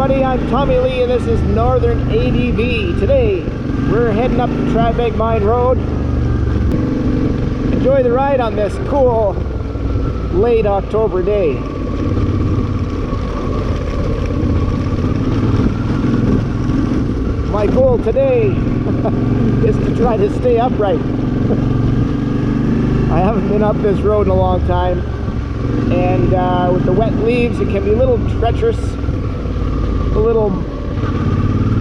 everybody, I'm Tommy Lee and this is Northern ADV. Today we're heading up to Tribag Mine Road. Enjoy the ride on this cool late October day. My goal today is to try to stay upright. I haven't been up this road in a long time, and with the wet leaves it can be a little treacherous, a little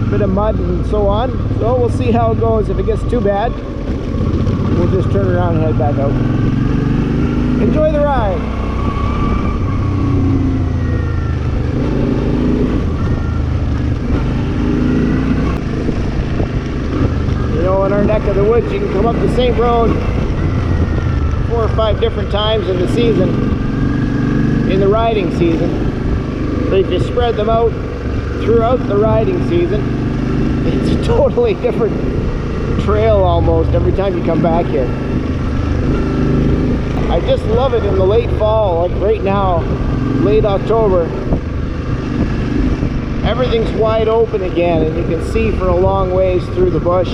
bit of mud and so on. So we'll see how it goes. If it gets too bad, we'll just turn around and head back out. Enjoy the ride. You know, in our neck of the woods, you can come up the same road 4 or 5 different times in the season, in the riding season. But if you spread them out throughout the riding season, it's a totally different trail almost every time you come back here. I just love it in the late fall, like right now, late October. Everything's wide open again and you can see for a long ways through the bush.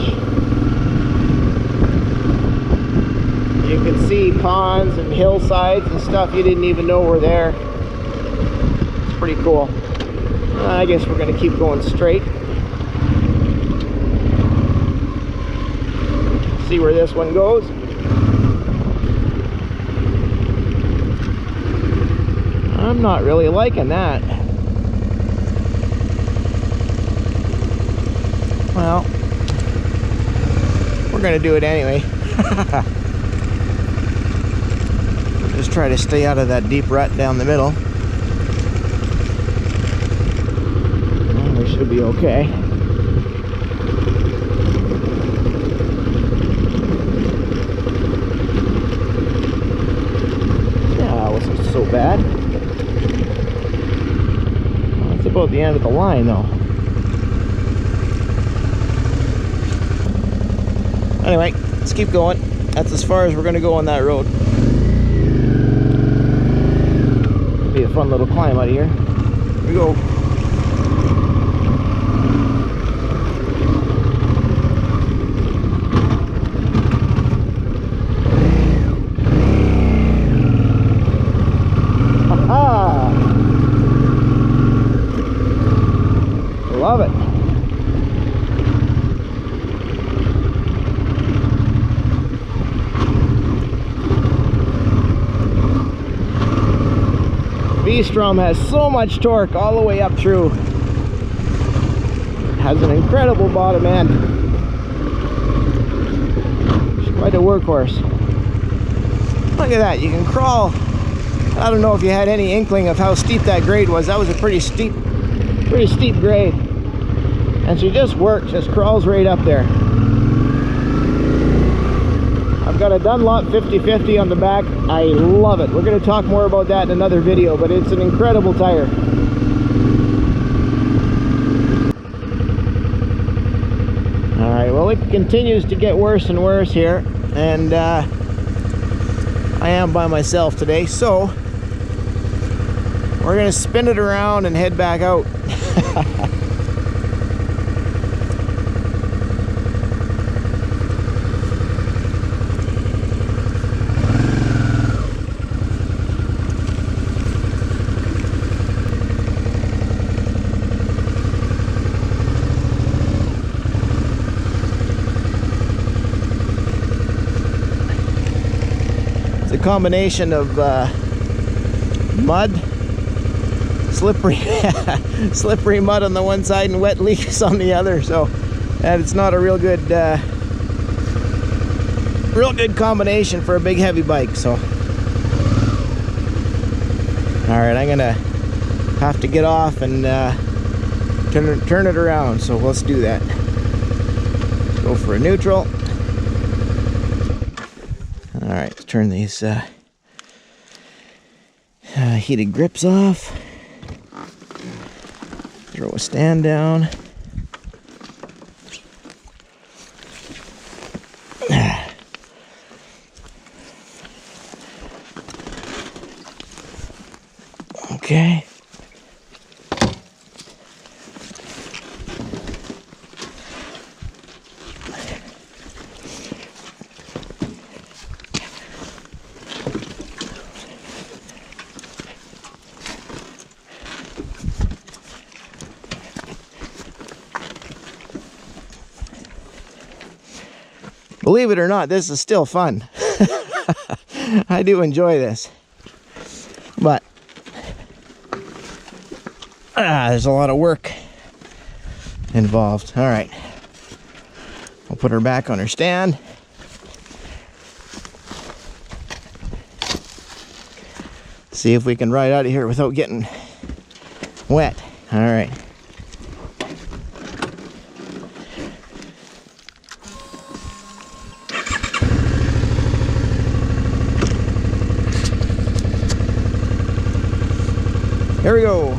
You can see ponds and hillsides and stuff you didn't even know were there. It's pretty cool. I guess we're going to keep going straight. See where this one goes. I'm not really liking that. Well, we're going to do it anyway. Just try to stay out of that deep rut down the middle. And we should be okay. Yeah, it wasn't so bad. Well, it's about the end of the line though. Anyway, let's keep going. That's as far as we're going to go on that road. Be a fun little climb out of here. Here we go. Aha! Love it. V-Strom has so much torque all the way up through. It has an incredible bottom end. It's quite a workhorse. Look at that, you can crawl. I don't know if you had any inkling of how steep that grade was. That was a pretty steep grade. And she just works, just crawls right up there. I've got a Dunlop 50/50 on the back. I love it. We're going to talk more about that in another video, but it's an incredible tire. Alright, well it continues to get worse and worse here, and I am by myself today, so we're going to spin it around and head back out. Combination of mud, slippery mud on the one side and wet leaves on the other, so and it's not a real good combination for a big heavy bike. So all right, I'm gonna have to get off and turn it around, so let's do that. Go for a neutral. Alright, let's turn these heated grips off. Throw a stand down. Okay. Believe it or not, this is still fun. I do enjoy this. But there's a lot of work involved. All right. We'll put her back on her stand. See if we can ride out of here without getting wet. All right. Here we go.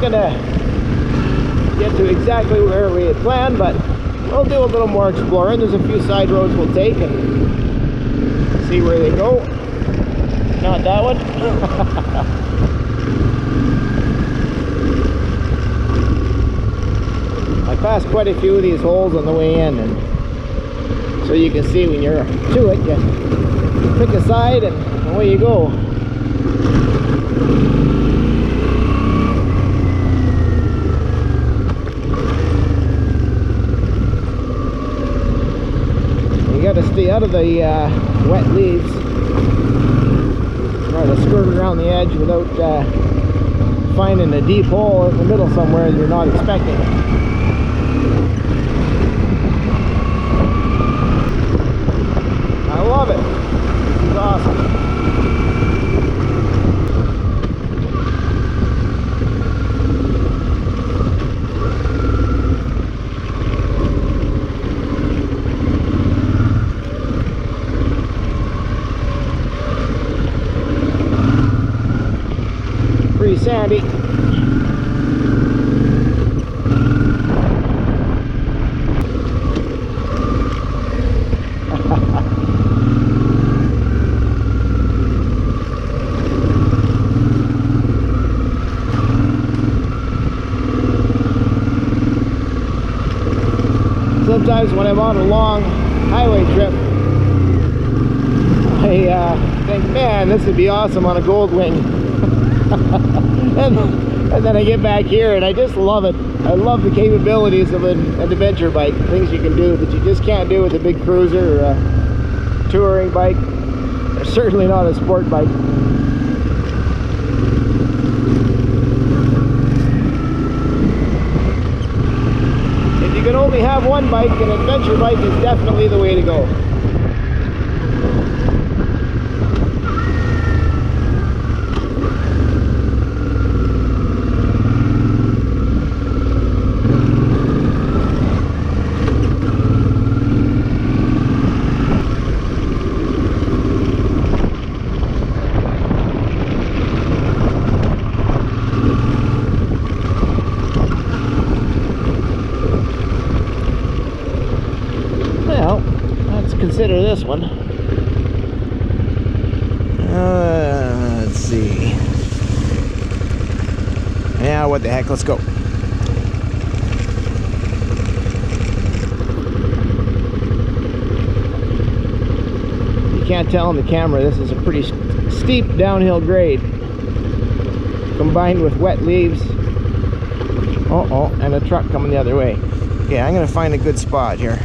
Gonna get to exactly where we had planned, but we'll do a little more exploring. There's a few side roads we'll take and see where they go. Not that one. I passed quite a few of these holes on the way in, and so you can see when you're to it, you pick a side and away you go. Got to stay out of the wet leaves. Try to skirt around the edge without finding a deep hole in the middle somewhere you're not expecting. I love it. This is awesome. Pretty sandy. Sometimes when I'm on a long highway trip, I think, man, this would be awesome on a Goldwing. and then I get back here and I just love it. I love the capabilities of an adventure bike, things you can do that you just can't do with a big cruiser or a touring bike, or certainly not a sport bike. If you can only have one bike, an adventure bike is definitely the way to go. Consider this one. Let's see. Yeah, what the heck, let's go. You can't tell on the camera, this is a pretty steep downhill grade combined with wet leaves. And a truck coming the other way. Okay, I'm gonna find a good spot here.